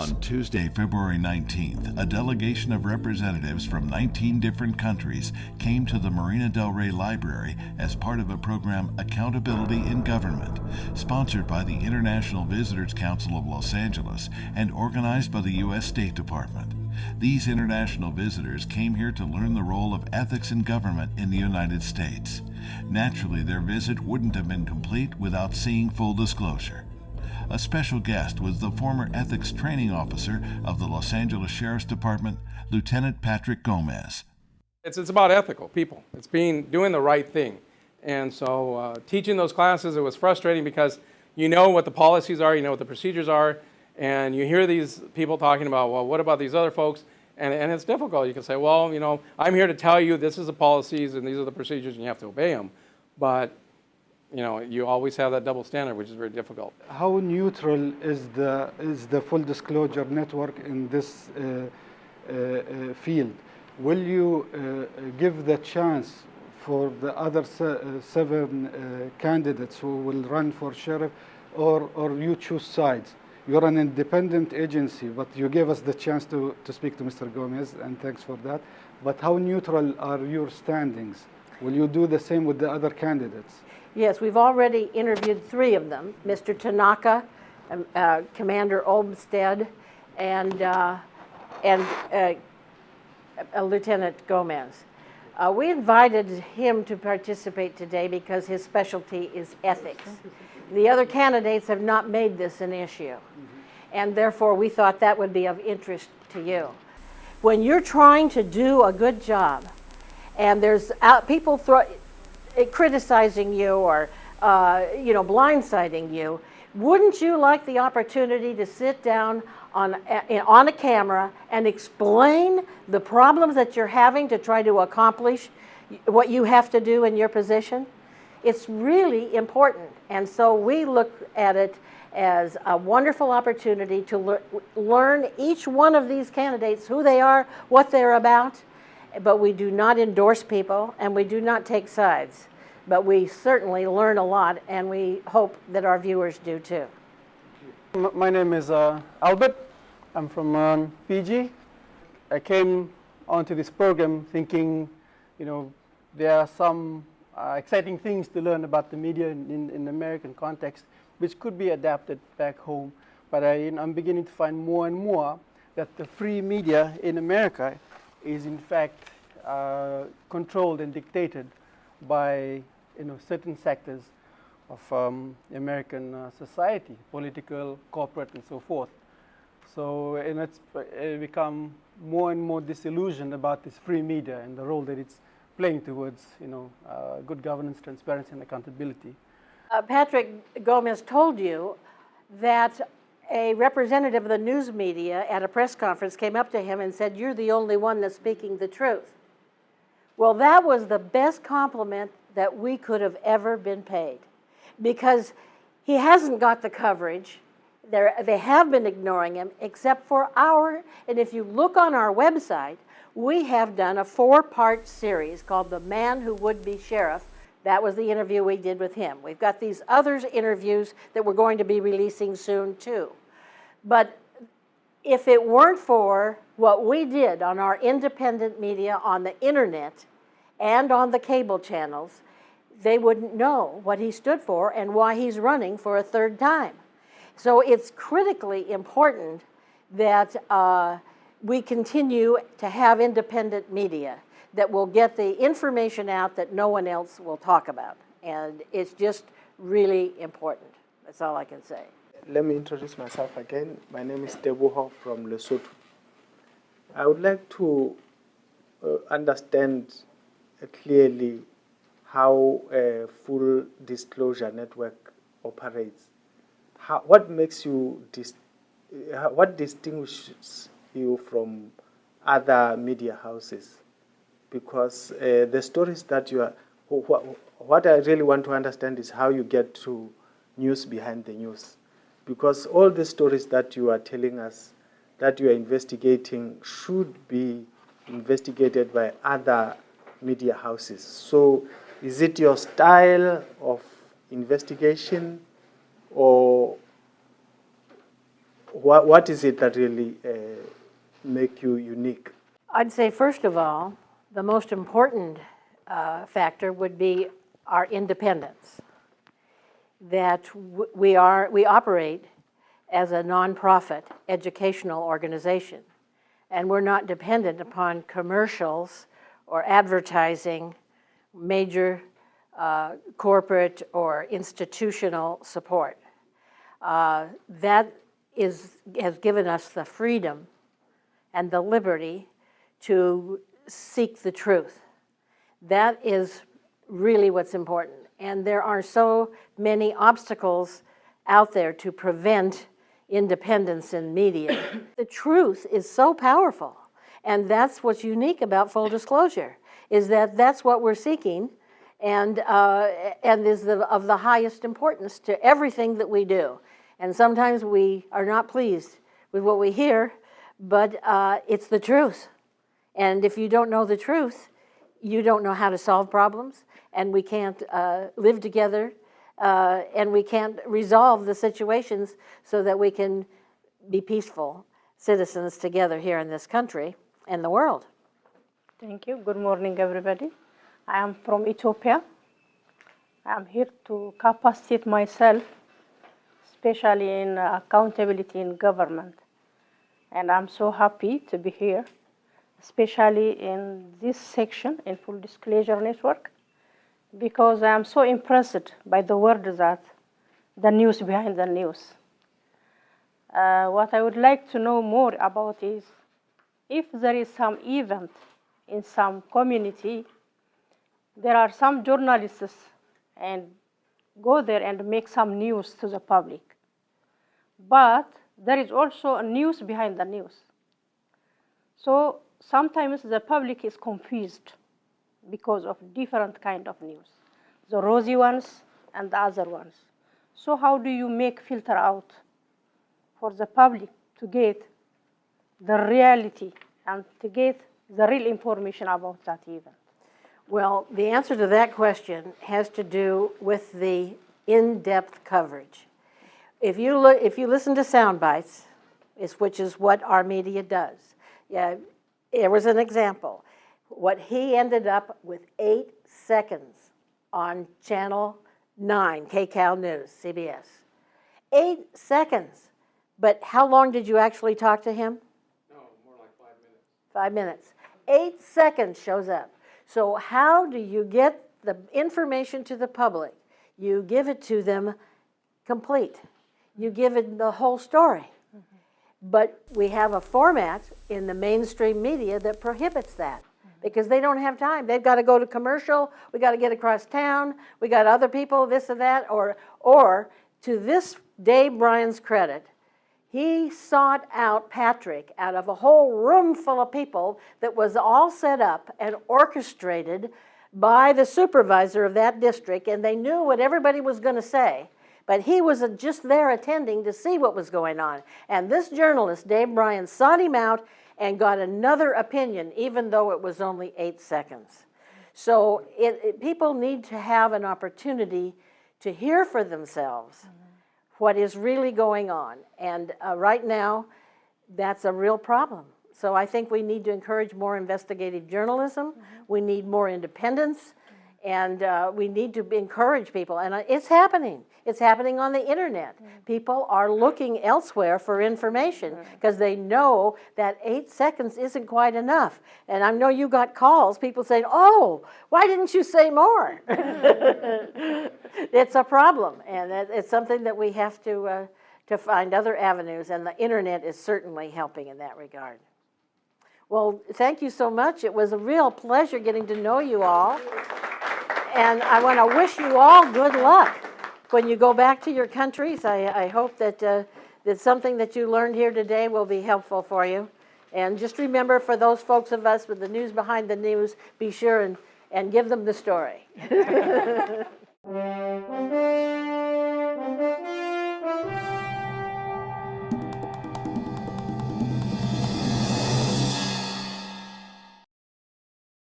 On Tuesday, February 19th, a delegation of representatives from 19 different countries came to the Marina del Rey Library as part of a program, Accountability in Government, sponsored by the International Visitors Council of Los Angeles and organized by the U.S. State Department. These international visitors came here to learn the role of ethics in government in the United States. Naturally, their visit wouldn't have been complete without seeing full disclosure. A special guest was the former ethics training officer of the Los Angeles Sheriff's Department, Lieutenant Patrick Gomez. It's about ethical people. It's doing the right thing. And so teaching those classes, it was frustrating because you know what the policies are, you know what the procedures are, and you hear these people talking about, well, what about these other folks? And it's difficult. You can say, well, you know, I'm here to tell you this is the policies and these are the procedures and you have to obey them. But you know, you always have that double standard, which is very difficult. How neutral is the full disclosure network in this field? Will you give the chance for the other seven candidates who will run for sheriff, or you choose sides? You're an independent agency, but you gave us the chance to speak to Mr. Gomez, and thanks for that. But how neutral are your standings? Will you do the same with the other candidates? Yes, we've already interviewed three of them, Mr. Tanaka, Commander Olmsted, and Lieutenant Gomez. We invited him to participate today because his specialty is ethics. The other candidates have not made this an issue, and therefore we thought that would be of interest to you. When you're trying to do a good job, and there's people criticizing you or blindsiding you, wouldn't you like the opportunity to sit down on a camera and explain the problems that you're having to try to accomplish what you have to do in your position? It's really important, and so we look at it as a wonderful opportunity to learn each one of these candidates, who they are, what they're about. But we do not endorse people, and we do not take sides. But we certainly learn a lot, and we hope that our viewers do too. My name is Albert. I'm from Fiji. I came onto this program thinking, you know, there are some exciting things to learn about the media in the American context, which could be adapted back home. But I'm beginning to find more and more that the free media in America is in fact controlled and dictated by certain sectors of American society, political, corporate, and so forth. So it's become more and more disillusioned about this free media and the role that it's playing towards good governance, transparency, and accountability. Patrick Gomez told you that a representative of the news media at a press conference came up to him and said, "You're the only one that's speaking the truth." Well, that was the best compliment that we could have ever been paid, because he hasn't got the coverage. They have been ignoring him, except for and if you look on our website, we have done a 4-part series called The Man Who Would Be Sheriff. That was the interview we did with him. We've got these other interviews that we're going to be releasing soon too. But if it weren't for what we did on our independent media on the internet and on the cable channels, they wouldn't know what he stood for and why he's running for a third time. So it's critically important that we continue to have independent media that will get the information out that no one else will talk about. And it's just really important. That's all I can say. Let me introduce myself again. My name is Teboho from Lesotho. I would like to understand clearly how a full disclosure network operates. What makes you, what distinguishes you from other media houses? Because the stories that you are, what I really want to understand is how you get to news behind the news. Because all the stories that you are telling us, that you are investigating, should be investigated by other media houses. So is it your style of investigation, or what is it that really make you unique? I'd say, first of all, the most important factor would be our independence. That we operate as a nonprofit educational organization, and we're not dependent upon commercials or advertising, major corporate or institutional support. That has given us the freedom and the liberty to seek the truth. That is really what's important. And there are so many obstacles out there to prevent independence in media. The truth is so powerful. And that's what's unique about full disclosure, is that that's what we're seeking and is of the highest importance to everything that we do. And sometimes we are not pleased with what we hear, but it's the truth. And if you don't know the truth, you don't know how to solve problems, and we can't live together, and we can't resolve the situations so that we can be peaceful citizens together here in this country and the world. Thank you. Good morning, everybody. I am from Ethiopia. I am here to capacitate myself, especially in accountability in government. And I'm so happy to be here, especially in this section in Full Disclosure Network, because I am so impressed by the word that the news behind the news. What I would like to know more about is if there is some event in some community, there are some journalists and go there and make some news to the public. But there is also a news behind the news. So sometimes the public is confused because of different kind of news, the rosy ones and the other ones. So how do you make filter out for the public to get the reality and to get the real information about that event? Well, the answer to that question has to do with the in-depth coverage. If you listen to sound bites, which is what our media does. Yeah, there was an example. What he ended up with 8 seconds on Channel 9, KCAL News, CBS. 8 seconds. But how long did you actually talk to him? No, more like 5 minutes. 5 minutes. 8 seconds shows up. So how do you get the information to the public? You give it to them complete. You give it the whole story. But we have a format in the mainstream media that prohibits that because they don't have time. They've got to go to commercial. We got to get across town. We got other people, this or that. Or to this Dave Bryan's credit, he sought out Patrick out of a whole room full of people that was all set up and orchestrated by the supervisor of that district, and they knew what everybody was going to say. But he was just there attending to see what was going on. And this journalist, Dave Bryan, sought him out and got another opinion, even though it was only 8 seconds. So people need to have an opportunity to hear for themselves what is really going on. And right now, that's a real problem. So I think we need to encourage more investigative journalism. We need more independence. And we need to encourage people. And it's happening. It's happening on the internet. People are looking elsewhere for information because they know that 8 seconds isn't quite enough. And I know you got calls, people saying, oh, why didn't you say more? It's a problem. And it's something that we have to find other avenues. And the internet is certainly helping in that regard. Well, thank you so much. It was a real pleasure getting to know you all. And I want to wish you all good luck when you go back to your countries. I hope that that something that you learned here today will be helpful for you. And just remember, for those folks of us with the news behind the news, be sure and give them the story.